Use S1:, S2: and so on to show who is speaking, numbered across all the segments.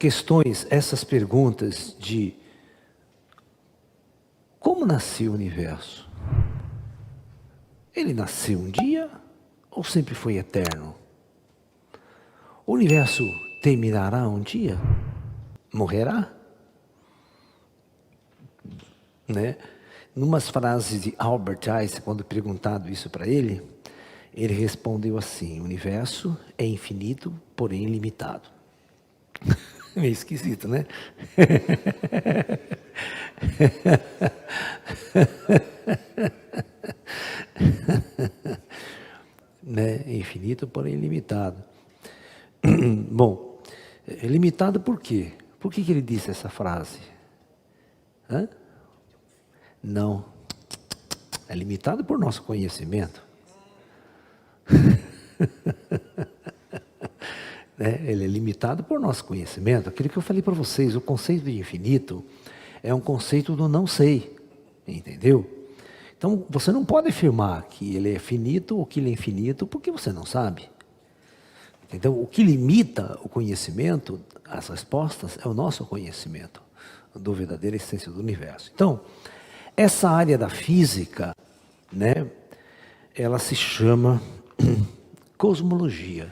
S1: questões, essas perguntas de como nasceu o universo? Ele nasceu um dia ou sempre foi eterno? O universo terminará um dia? Morrerá? Né? Numas frases de Albert Einstein, quando perguntado isso para ele respondeu assim: o universo é infinito, porém limitado. Meio esquisito, né? Né? Infinito, porém limitado. Bom, limitado por quê? Por que ele disse essa frase? Hã? Não. É limitado por nosso conhecimento. Né? Ele é limitado por nosso conhecimento. Aquilo que eu falei para vocês, o conceito de infinito é um conceito do não sei. Entendeu? Então, você não pode afirmar que ele é finito ou que ele é infinito porque você não sabe. Então, o que limita o conhecimento, as respostas, é o nosso conhecimento da verdadeira essência do universo. Então, essa área da física, né, ela se chama cosmologia.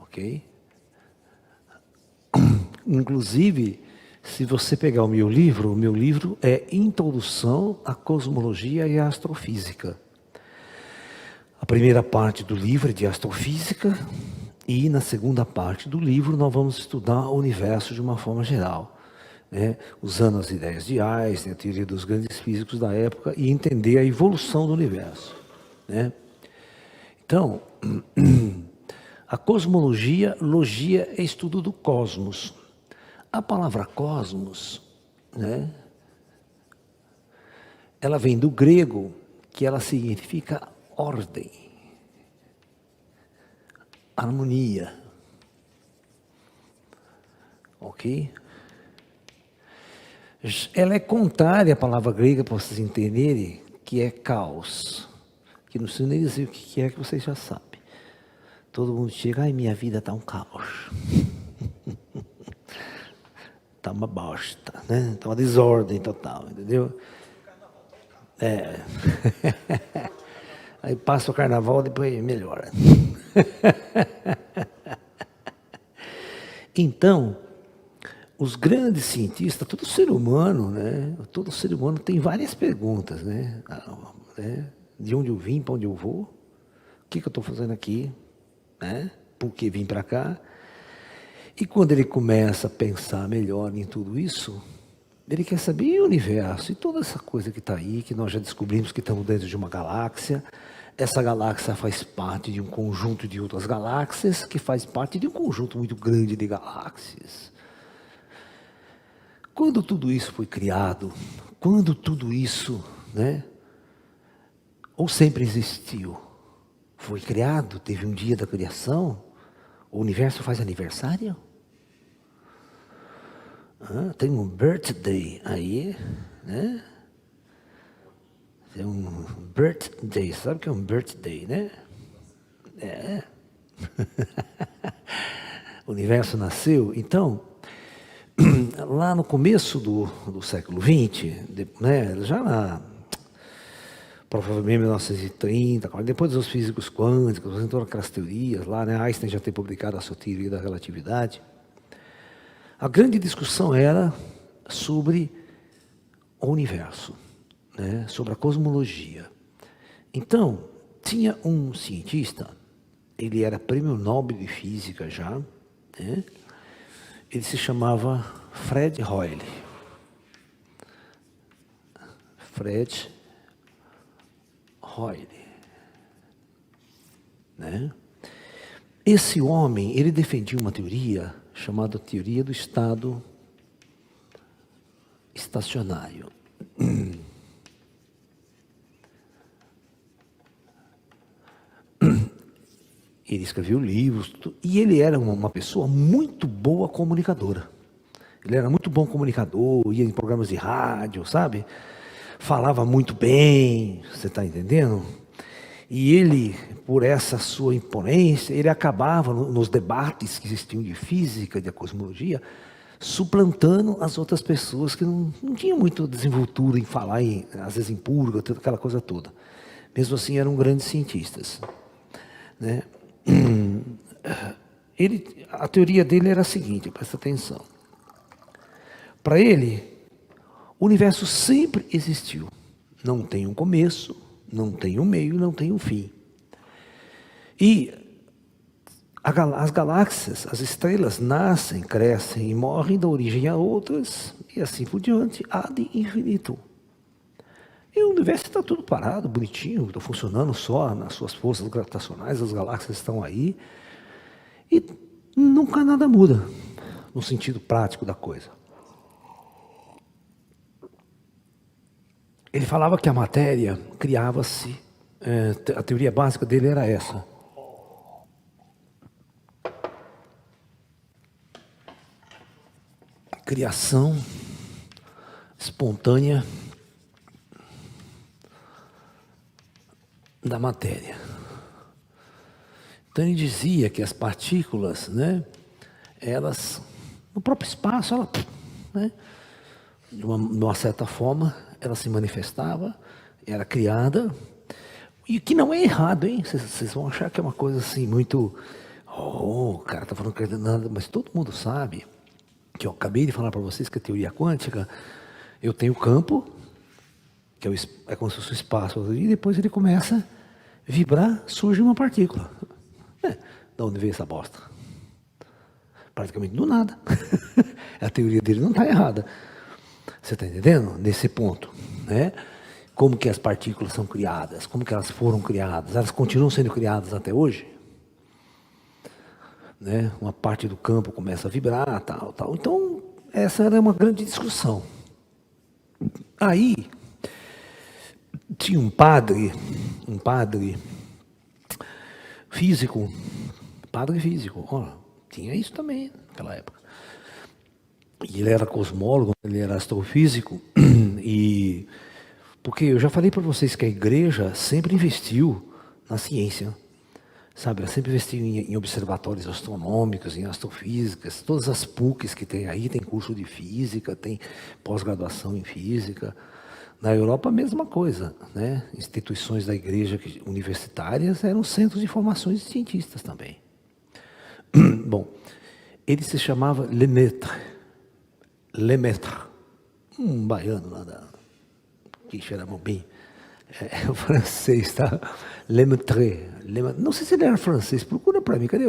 S1: Ok? Inclusive, se você pegar o meu livro é Introdução à Cosmologia e à Astrofísica. A primeira parte do livro é de astrofísica e na segunda parte do livro nós vamos estudar o universo de uma forma geral, né? Usando as ideias de Einstein, a teoria dos grandes físicos da época e entender a evolução do universo, né? Então, a cosmologia, logia é estudo do cosmos. A palavra cosmos, né, ela vem do grego, que ela significa ordem, harmonia. Ok? Ela é contrária à palavra grega, para vocês entenderem, que é caos. Que não sei nem dizer o que é, que vocês já sabem. Todo mundo chega, ai, minha vida está um caos. Está uma bosta, né? Está uma desordem total, entendeu? É. Aí passa o carnaval, depois melhora. Então, os grandes cientistas, todo ser humano, né? Todo ser humano tem várias perguntas, né? De onde eu vim, para onde eu vou? O que eu estou fazendo aqui? Né? Por que vim para cá? E quando ele começa a pensar melhor em tudo isso, ele quer saber o universo e toda essa coisa que está aí, que nós já descobrimos que estamos dentro de uma galáxia. Essa galáxia faz parte de um conjunto de outras galáxias, que faz parte de um conjunto muito grande de galáxias. Quando tudo isso foi criado, quando tudo isso, né, ou sempre existiu, foi criado, teve um dia da criação, o universo faz aniversário? Tem um birthday aí, né? Tem um birthday, sabe o que é um birthday, né? É. O universo nasceu, então, lá no começo do século XX, né, provavelmente 1930, depois dos físicos quânticos, todas aquelas teorias lá, né, Einstein já tem publicado a sua teoria da relatividade. A grande discussão era sobre o universo, né, sobre a cosmologia. Então, tinha um cientista, ele era prêmio Nobel de Física já, né, ele se chamava Fred Hoyle. Fred Hoyle, né? Esse homem, ele defendia uma teoria chamada teoria do estado estacionário. Ele escreveu livros e ele era uma pessoa muito boa comunicadora. Ele era muito bom comunicador, ia em programas de rádio, sabe? Falava muito bem, você está entendendo? E ele, por essa sua imponência, ele acabava, nos debates que existiam de física, de cosmologia, suplantando as outras pessoas que não tinham muito desenvoltura em falar, às vezes em público, toda aquela coisa toda. Mesmo assim, eram grandes cientistas, né? A teoria dele era a seguinte, presta atenção. Para ele, o universo sempre existiu. Não tem um começo, não tem um meio, não tem um fim. E as galáxias, as estrelas nascem, crescem e morrem, dão origem a outras, e assim por diante, ad infinito. E o universo está tudo parado, bonitinho, está funcionando só nas suas forças gravitacionais, as galáxias estão aí, e nunca nada muda, no sentido prático da coisa. Ele falava que a matéria criava-se, a teoria básica dele era essa. Criação espontânea da matéria. Então ele dizia que as partículas, né, elas, no próprio espaço, ela, né, de uma certa forma, ela se manifestava, era criada, e que não é errado, hein? Vocês vão achar que é uma coisa assim, muito... Oh, o cara está falando que não é nada, mas todo mundo sabe que eu acabei de falar para vocês que a teoria quântica, eu tenho o campo, que é como se fosse o espaço, e depois ele começa a vibrar, surge uma partícula. De onde veio essa bosta? Praticamente do nada. A teoria dele não está errada. Você está entendendo? Nesse ponto, né? Como que as partículas são criadas, como que elas foram criadas, elas continuam sendo criadas até hoje? Né? Uma parte do campo começa a vibrar, tal. Então, essa era uma grande discussão. Aí, tinha um padre físico, tinha isso também naquela época. E ele era cosmólogo, ele era astrofísico, e porque eu já falei para vocês que a igreja sempre investiu na ciência, sabe? Ela sempre investiu em observatórios astronômicos, em astrofísicas, todas as PUCs que tem aí, tem curso de física, tem pós-graduação em física. Na Europa a mesma coisa, né? Instituições da igreja universitárias eram centros de formações de cientistas também. Bom, ele se chamava Lemaitre, um baiano lá que cheirava bem, o francês, tá? Lemaitre, não sei se ele era francês, procura para mim, cadê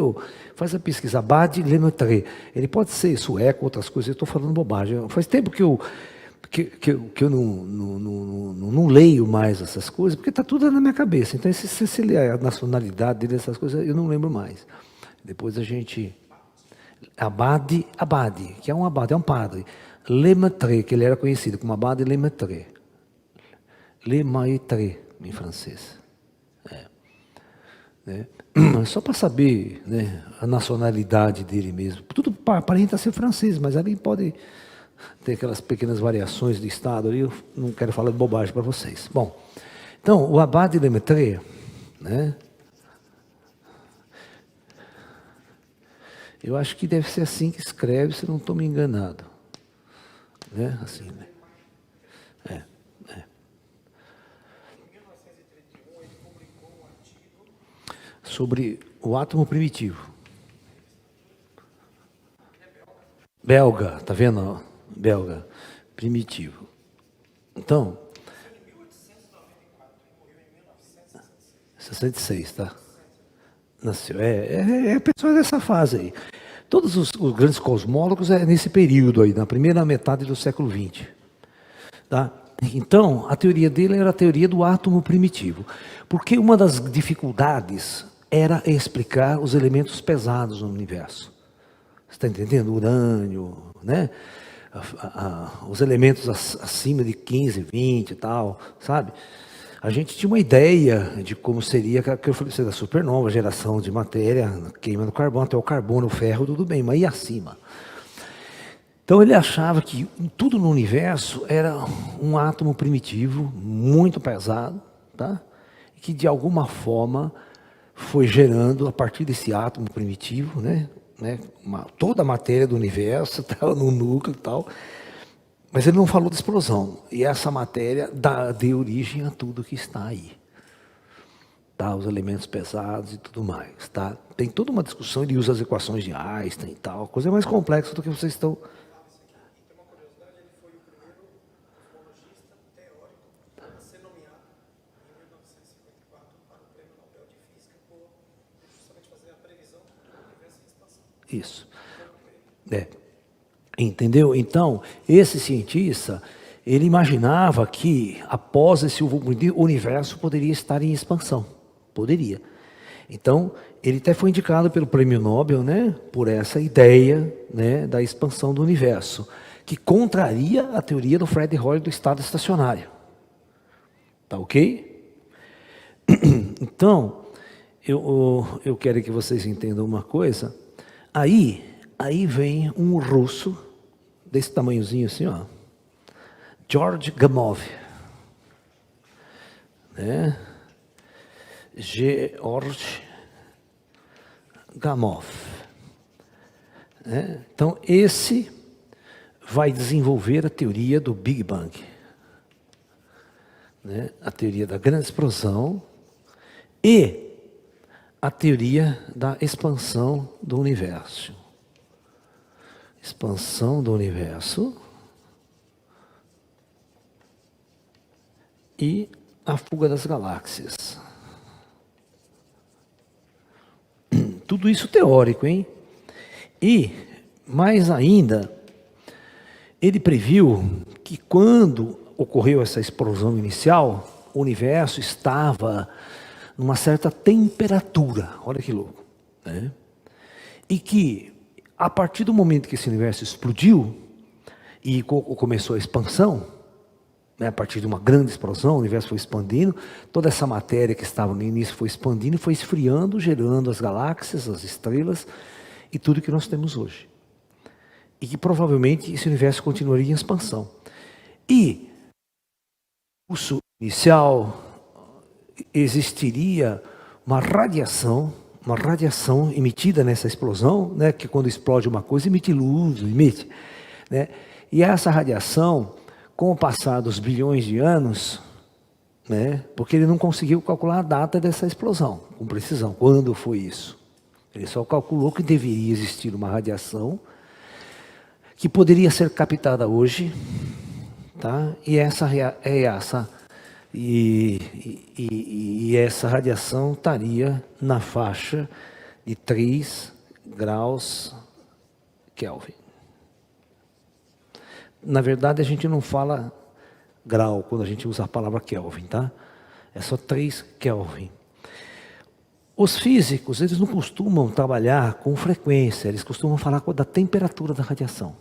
S1: faz a pesquisa, Abad Lemaitre, ele pode ser sueco, outras coisas, eu estou falando bobagem, faz tempo que eu não leio mais essas coisas, porque está tudo na minha cabeça, então se ler a nacionalidade dele, essas coisas, eu não lembro mais. Depois a gente... Abad, que é um abade, é um padre. Lemaitre, que ele era conhecido como Abad Lemaitre. Lemaitre, em francês. Né? Só para saber, né, a nacionalidade dele mesmo. Tudo aparenta ser francês, mas ali pode ter aquelas pequenas variações de estado ali. Eu não quero falar de bobagem para vocês. Bom, então, o Abad Lemaitre, né? Eu acho que deve ser assim que escreve, se não estou me enganado. Né? Assim, né? Sobre o átomo primitivo. Belga, tá vendo? Belga, primitivo. Então, 66, tá? Nasceu. É pessoa dessa fase aí. Todos os grandes cosmólogos é nesse período aí, na primeira metade do século XX. Tá? Então, a teoria dele era a teoria do átomo primitivo. Porque uma das dificuldades era explicar os elementos pesados no universo. Você está entendendo? Urânio, né? Os elementos acima de 15, 20 e tal, sabe? A gente tinha uma ideia de como seria, que eu falei, da supernova, geração de matéria, queima do carbono, até o carbono, o ferro, tudo bem, mas e acima? Então ele achava que tudo no universo era um átomo primitivo, muito pesado, tá? que de alguma forma foi gerando, a partir desse átomo primitivo, né, toda a matéria do universo estava no núcleo e tal, mas ele não falou de explosão. E essa matéria deu origem a tudo que está aí. Tá, os elementos pesados e tudo mais. Tá? Tem toda uma discussão, ele usa as equações de Einstein e tal, coisa mais complexa do que vocês estão... Isso. Entendeu? Então, esse cientista, ele imaginava que após esse universo poderia estar em expansão. Poderia. Então, ele até foi indicado pelo Prêmio Nobel, né, por essa ideia, né, da expansão do universo, que contraria a teoria do Fred Hoyle do estado estacionário. Tá ok? Então, eu quero que vocês entendam uma coisa. Aí vem um russo, desse tamanhozinho assim, ó, George Gamow, né? George Gamow. Né? Então, esse vai desenvolver a teoria do Big Bang, né? A teoria da grande explosão e a teoria da expansão do universo. Expansão do universo e a fuga das galáxias. Tudo isso teórico, hein? E, mais ainda, ele previu que quando ocorreu essa explosão inicial, o universo estava numa certa temperatura, olha que louco, né? E que, a partir do momento que esse universo explodiu e começou a expansão, né, a partir de uma grande explosão, o universo foi expandindo, toda essa matéria que estava no início foi expandindo e foi esfriando, gerando as galáxias, as estrelas e tudo que nós temos hoje. E que provavelmente esse universo continuaria em expansão. E o curso inicial existiria uma radiação emitida nessa explosão, né, que quando explode uma coisa emite luz, né, e essa radiação, com o passar dos bilhões de anos, né, porque ele não conseguiu calcular a data dessa explosão com precisão, quando foi isso. Ele só calculou que deveria existir uma radiação que poderia ser captada hoje, tá? E essa radiação estaria na faixa de 3 graus Kelvin. Na verdade, a gente não fala grau quando a gente usa a palavra Kelvin, tá? É só 3 Kelvin. Os físicos, eles não costumam trabalhar com frequência, eles costumam falar da temperatura da radiação,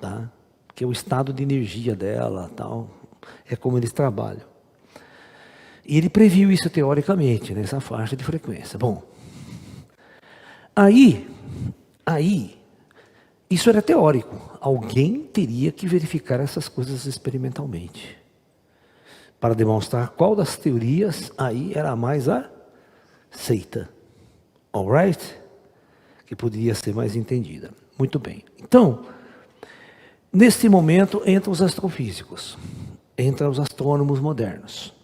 S1: tá? Que é o estado de energia dela, tal, é como eles trabalham. E ele previu isso teoricamente, nessa faixa de frequência. Bom, aí, isso era teórico. Alguém teria que verificar essas coisas experimentalmente, para demonstrar qual das teorias aí era a mais aceita. Alright? Que poderia ser mais entendida. Muito bem. Então, neste momento, entram os astrofísicos, entram os astrônomos modernos.